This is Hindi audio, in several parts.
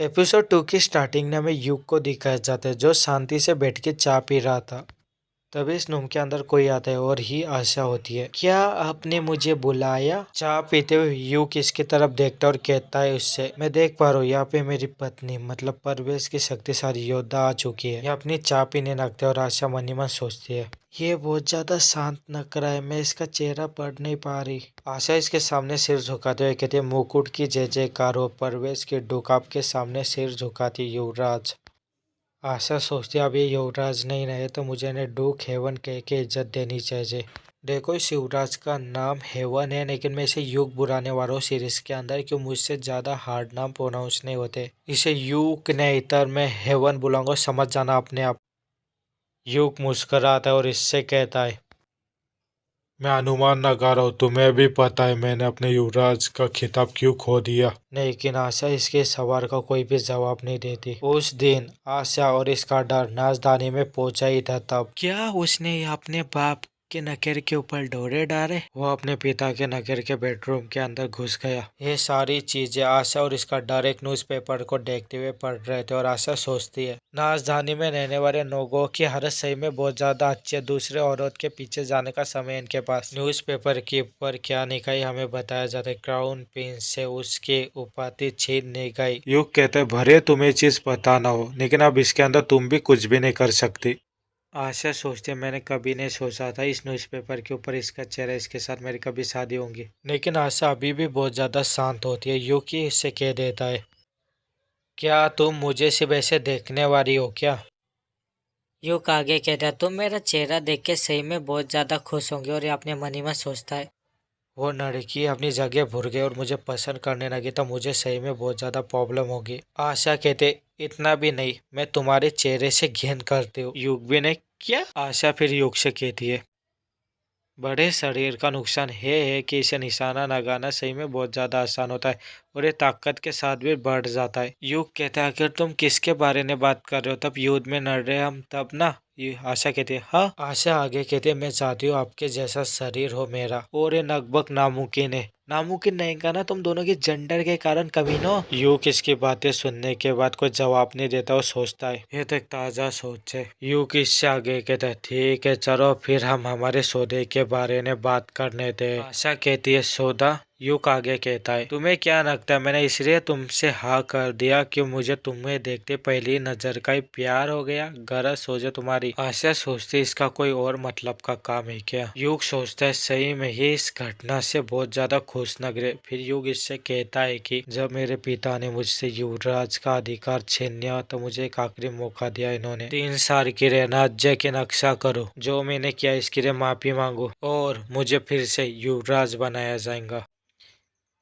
एपिसोड 2 की स्टार्टिंग में हमें युग को दिखाया जाता है जो शांति से बैठ के चाय पी रहा था। तभी इस रूम के अंदर कोई आता है और ही आशा होती है, क्या आपने मुझे बुलाया? चाय पीते हुए युग इसकी तरफ देखता है और कहता है उससे, मैं देख पा रहा हूँ यहाँ पे मेरी पत्नी मतलब परवेश की शक्तिशाली योद्धा आ चुकी है। ये अपनी चाय पीने लगते है और आशा मन ही मन सोचती है, ये बहुत ज्यादा शांत लग रहा है, मैं इसका चेहरा पढ़ नहीं पा रही। आशा इसके सामने सिर झुकाते हुए कहती है, मुकुट की जय जयकार हो। परवेश के डुकाप के सामने सिर झुकाती युवराज। आशा सोचती अब ये युवराज नहीं रहे तो मुझे इन्हें डूक हेवन कह के इज्जत देनी चाहिए। देखो इस युवराज का नाम हेवन है लेकिन मैं इसे युग बुलाने वाला हूँ सीरीज के अंदर, क्यों मुझसे ज्यादा हार्ड नाम प्रोनाउंस नहीं होते। इसे युग ने इतर में हेवन बुलाऊंगा, समझ जाना अपने आप। युग मुस्कुराता है और इससे कहता है, मैं अनुमान लगा रहा हूँ तुम्हें भी पता है मैंने अपने युवराज का खिताब क्यों खो दिया। लेकिन आशा इसके सवाल का कोई भी जवाब नहीं देती। उस दिन आशा और इसका डर नाजदानी में पहुंचा ही था। तब क्या उसने अपने बाप के नकेर के ऊपर डोरे डाले? वो अपने पिता के नकेर के बेडरूम के अंदर घुस गया। ये सारी चीजें आशा और इसका डर एक न्यूज़पेपर को देखते हुए पढ़ रहे थे और आशा सोचती है, राजधानी में रहने वाले लोगों की हालत सही में बहुत ज्यादा अच्छी है। दूसरे औरत के पीछे जाने का समय इनके पास। न्यूज़पेपर के ऊपर क्या लिखा है हमें बताया जाता है, क्राउन प्रिंस से उसकी उपाधि छीन ली गई। युग कहते भरे तुम्हें चीज पता ना हो लेकिन अब इसके अंदर तुम भी कुछ भी नहीं कर सकती। आशा सोचते मैंने कभी नहीं सोचा था इस न्यूज़पेपर के ऊपर इसका चेहरा, इसके साथ मेरी कभी शादी होंगी। लेकिन आशा अभी भी बहुत ज्यादा शांत होती है। युग ही इससे कह देता है, क्या तुम मुझे सिर्फ ऐसे देखने वाली हो क्या? युग आगे कहता, तुम मेरा चेहरा देख के सही में बहुत ज्यादा खुश होंगे। और ये अपने मन ही में सोचता है, वो लड़की अपनी जगह भूल गई और मुझे पसंद करने लगी तो मुझे सही में बहुत ज्यादा प्रॉब्लम होगी। आशा कहते, इतना भी नहीं, मैं तुम्हारे चेहरे से घिन करती हूँ। युग भी नहीं, क्या? आशा फिर युग से कहती है, बड़े शरीर का नुकसान है कि इसे निशाना लगाना सही में बहुत ज्यादा आसान होता है और ये ताकत के साथ भी बढ़ जाता है। युग कहता है, आखिर तुम किसके बारे में बात कर रहे हो? तब युद्ध में लड़ रहे हम तब ना? ये आशा कहती है, हाँ। आशा आगे कहती है, मैं चाहती हूँ आपके जैसा शरीर हो मेरा, और ये लगभग नामुमकिन है। नामुमकिन नहीं कहना, तुम दोनों की जेंडर के कारण कमीनो। युग इसकी बातें सुनने के बाद कोई जवाब नहीं देता और सोचता है, ये तो एक ताजा सोच है। युग इससे आगे कहता है, ठीक है चलो फिर हम हमारे सौदे के बारे में बात करने थे। आशा कहती है, सौदा? युग आगे कहता है, तुम्हें क्या लगता है मैंने इसलिए तुमसे हाँ कर दिया कि मुझे तुम्हें देखते पहली नजर का ही प्यार हो गया? गरज सोचे तुम्हारी। आशा सोचती इसका कोई और मतलब का काम है क्या? युग सोचता है सही में ही इस घटना से बहुत ज्यादा खुश लग रहे। फिर युग इससे कहता है कि जब मेरे पिता ने मुझसे युवराज का अधिकार छीन लिया तो मुझे एक आखिरी मौका दिया इन्होंने। 3 साल के लिए राज्य की नक्शा करो, जो मैंने किया इसके लिए माफी मांगो और मुझे फिर से युवराज बनाया जाएगा।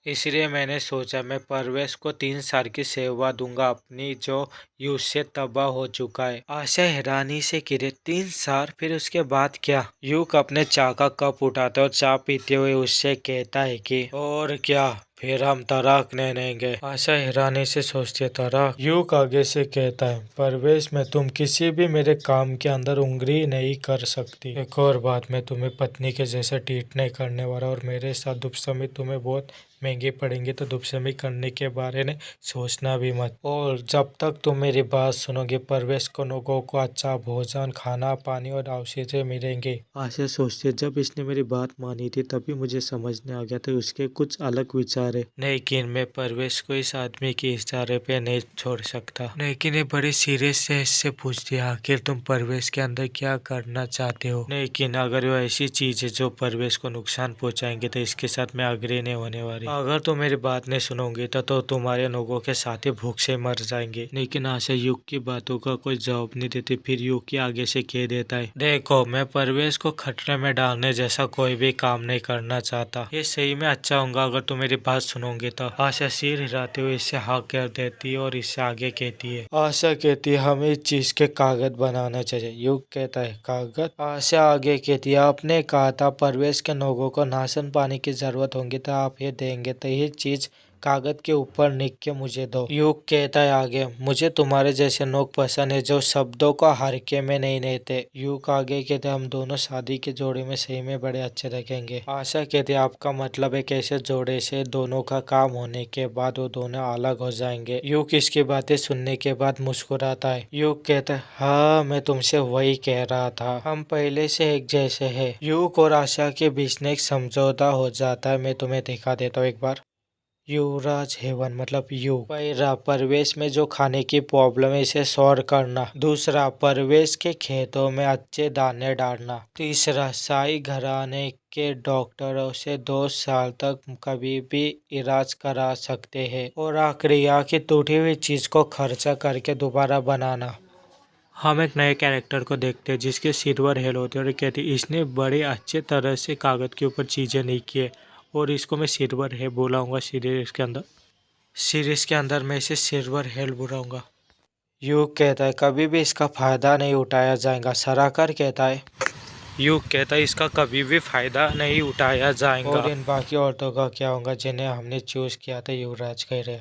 इसलिए मैंने सोचा मैं परवेश को 3 साल की सेवा दूंगा अपनी जो युद्ध से तबाह हो चुका है। आशा हैरानी से गिरे, 3 साल? फिर उसके बाद क्या? युग अपने चाय का कप उठाता है और चाय पीते हुए उससे कहता है कि और क्या, फिर हम तलाक ले लेंगे। आशा हैरानी से सोचती है, तलाक? युग आगे से कहता है, परवेश में तुम किसी भी मेरे काम के अंदर उंगली नहीं कर सकती। एक और बात, मैं तुम्हें पत्नी के जैसा ट्रीट नहीं करने वाला और मेरे साथ दुष्कर्म तुम्हें बहुत महंगी पड़ेंगे, तो दुष्कर्म करने के बारे में सोचना भी मत। और जब तक तुम मेरी बात सुनोगे परवेश को लोगों को अच्छा भोजन, खाना, पानी और औषधि मिलेंगे। आशा सोचती है, जब इसने मेरी बात मानी थी तभी मुझे समझने आ गया था उसके कुछ अलग विचार है, लेकिन मैं परवेश को इस आदमी के इशारे पे नहीं छोड़ सकता। लेकिन ये बड़ी सीरियस से इससे पूछती है, आखिर तुम परवेश के अंदर क्या करना चाहते हो? लेकिन अगर वो ऐसी चीज है जो परवेश को नुकसान पहुंचाएंगे तो इसके साथ मैं अग्री नहीं होने वाली। अगर तुम मेरी बात नहीं सुनोगे तो तुम्हारे लोगों के साथ ही भूख से मर जाएंगे। लेकिन आशा युग की बातों का कोई जवाब नहीं देती। फिर युग की आगे से कह देता है, देखो मैं परवेश को खतरे में डालने जैसा कोई भी काम नहीं करना चाहता। ये सही में अच्छा होगा अगर तुम मेरी बात सुनोगे तो। आशा सिर हिलाते हुए इससे हाँ कर देती है और इससे आगे कहती है, आशा कहती है हमें इस चीज के कागज बनाना चाहिए। युग कहता है, कागज? आशा आगे कहती है, आपने कहा था परवेश के लोगों को राशन पानी की जरूरत होगी तो आप ये देंगे, तो ये चीज कागज के ऊपर लिख के मुझे दो। युग कहता है आगे, मुझे तुम्हारे जैसे लोग पसंद है जो शब्दों को हल्के में नहीं लेते। युग आगे कहते हम दोनों शादी के जोड़े में सही में बड़े अच्छे लगेंगे। आशा कहते आपका मतलब है कैसे जोड़े से दोनों का काम होने के बाद वो दोनों अलग हो जाएंगे। युग इसकी बातें सुनने के बाद मुस्कुराता है। युग कहता है हाँ मैं तुमसे वही कह रहा था, हम पहले से एक जैसे हैं। युग और आशा के बीच में एक समझौता हो जाता है, मैं तुम्हें दिखा देता हूँ एक बार। युवराज हेवन मतलब युग। पहला, परवेश में जो खाने की प्रॉब्लम है इसे सॉल्व करना। दूसरा, परवेश के खेतों में अच्छे दाने डालना। तीसरा, शाही घराने के डॉक्टरों से 2 साल तक कभी भी इलाज करा सकते हैं। और आखिरी, यहाँ की टूटी हुई चीज को खर्चा करके दोबारा बनाना। हम एक नए कैरेक्टर को देखते हैं जिसके सिल्वर हेयर होते हैं और कहते हैं इसने बड़े अच्छे तरह से कागज के ऊपर चीजें नहीं किए और इसको मैं सिल्वर हेयर बुलाऊंगा। सीरीज के अंदर मैं इसे सिल्वर हेयर बुलाऊंगा। युग कहता है कभी भी इसका फायदा नहीं उठाया जाएगा। सराकर कहता है युग कहता है इसका कभी भी फायदा नहीं उठाया जाएगा। और इन बाकी औरतों का क्या होगा जिन्हें हमने चूज किया था, युवराज कह रहे।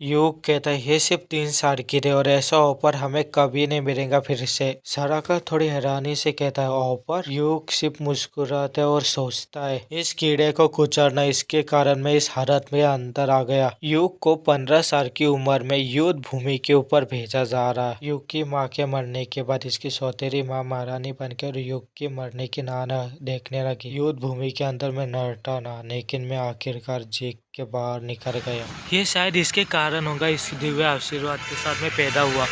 युग कहता है ये सिर्फ 3 साल की रहे और ऐसा ऑफर हमें कभी नहीं मिलेगा फिर से। सराकर थोड़ी हैरानी से कहता है ऑफर? युग सिर्फ मुस्कुराता है और सोचता है इस कीड़े को कुचलना, इसके कारण मैं इस हालत में अंदर आ गया। युग को 15 साल की उम्र में युद्ध भूमि के ऊपर भेजा जा रहा है। युग की माँ के मरने के बाद इसकी सौतेली माँ महारानी बनकर युग के मरने की नाना देखने लगी। युद्ध भूमि के अंदर मैं लड़ता ना, लेकिन मैं आखिरकार जीत के बाहर निकल गया। ये शायद इसके कारण होगा, इस दिव्य आशीर्वाद के साथ मैं पैदा हुआ।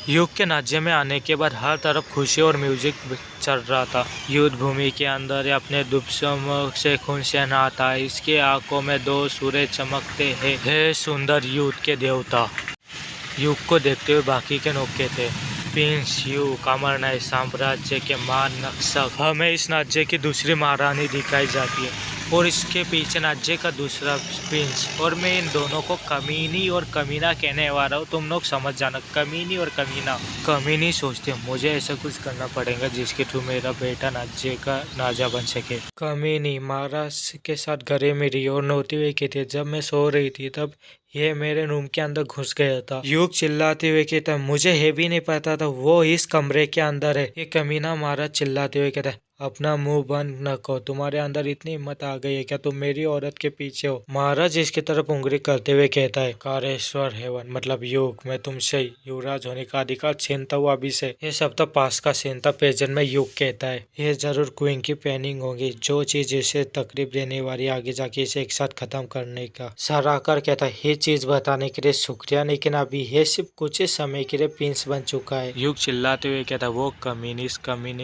युग के राज्य में आने के बाद हर तरफ खुशी और म्यूजिक चल रहा था। युद्ध भूमि के अंदर अपने दुश्मनों से खून से नहाता है। इसके आंखों में 2 सूर्य चमकते हैं। हे सुंदर युद्ध के देवता। युग को देखते हुए बाकी के लोग कहते प्रिंस युग अमरनाथ साम्राज्य के मान नक्शक। हमें इस राज्य की दूसरी महारानी दिखाई जाती है और इसके पीछे राज्य का दूसरा प्रिंस। और मैं इन दोनों को कमीनी और कमीना कहने वाला हूँ, तुम लोग समझ जाना, कमीनी और कमीना। कमीनी सोचते मुझे ऐसा कुछ करना पड़ेगा जिसके थ्रू मेरा बेटा राज्य का राजा बन सके। कमीनी महाराज के साथ घरे में रही और नौती हुए की थी। जब मैं सो रही थी तब ये मेरे रूम के अंदर घुस गया था। युग चिल्लाते हुए कहता मुझे ये भी नहीं पता था वो इस कमरे के अंदर है। ये कमीना महाराज चिल्लाते हुए कहता अपना मुंह बंद न करो, तुम्हारे अंदर इतनी हिम्मत आ गई है क्या तुम मेरी औरत के पीछे हो। महाराज इसकी तरफ उंगली करते हुए कहता है कारेश्वर हेवन मतलब युग, मैं तुमसे युवराज होने का अधिकार छीनता हूँ अभी से। ये सब तो पास का सीन था। प्रेजेंट में युग कहता है ये जरूर क्वीन की प्लानिंग होगी, जो चीज इसे तकलीफ देने वाली आगे जाके इसे एक साथ खत्म करने का। सराकर कहता है ये चीज बताने के लिए शुक्रिया, लेकिन अभी ये सिर्फ कुछ ही समय के लिए प्रिंस बन चुका है। युग चिल्लाते हुए कहता है वो कमीनी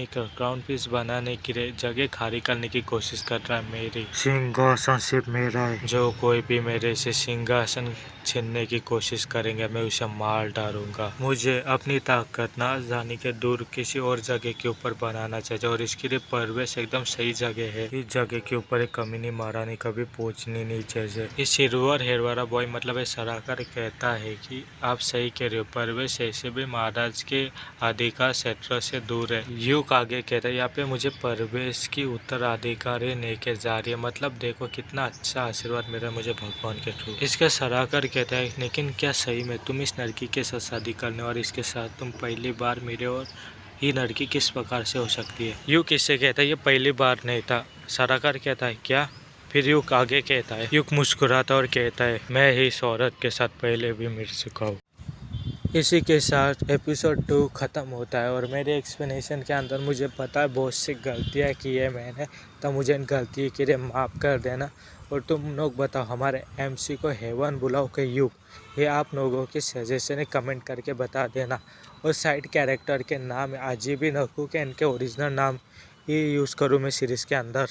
का क्राउन प्रिंस बनाने की जगह खाली करने की कोशिश कर रहा है। मेरी सिंहासन सिर्फ मेरा है, जो कोई भी मेरे से सिंहासन छीनने की कोशिश करेंगे मैं उसे मार डालूंगा। मुझे अपनी ताकत ना जाने के दूर किसी और जगह के ऊपर बनाना चाहिए और इसके लिए परवेश एकदम सही जगह है। इस जगह के ऊपर एक कमीनी महारानी कभी पहुंचनी नहीं चाहिए। इस सिल्वर हेयर वाला बॉय मतलब सराकर कहता है कि आप सही कह रहे हो, परवेश ऐसे भी महाराज के अधिकार क्षेत्र से दूर है। युग आगे कहता है यहाँ पे मुझे परवेश की उत्तराधिकारी लेके जा रही है, मतलब देखो कितना अच्छा आशीर्वाद मिला मुझे भगवान के थ्रू। इसके सराकर कहता है लेकिन क्या सही में तुम इस लड़की के साथ शादी करने और इसके साथ तुम पहली बार मिले और ये लड़की किस प्रकार से हो सकती है। युग किससे कहता है ये पहली बार नहीं था। सराकर कहता है क्या? फिर युग आगे कहता है, युग मुस्कुराता और कहता है मैं ही इस औरत के साथ पहले भी मिल चुका हूँ। इसी के साथ एपिसोड 2 ख़त्म होता है और मेरे एक्सप्लेनेशन के अंदर मुझे पता है बहुत सी गलतियाँ की है मैंने, तो मुझे इन गलती के लिए माफ़ कर देना। और तुम लोग बताओ हमारे MC को हेवन बुलाओ के युग, ये आप लोगों की सजेशन है, कमेंट करके बता देना। और साइड कैरेक्टर के नाम अजीब ही रखूँ कि इनके ओरिजिनल नाम ही यूज़ करूँ मैं सीरीज़ के अंदर।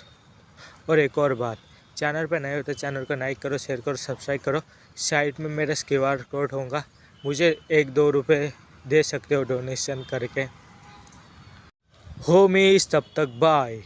और एक और बात, चैनल पर नए हो तो चैनल को लाइक करो, शेयर करो, सब्सक्राइब करो। साइड में मेरा QR कोड होगा, मुझे 1-2 रुपये दे सकते हो डोनेशन करके। होमीज तब तक बाय।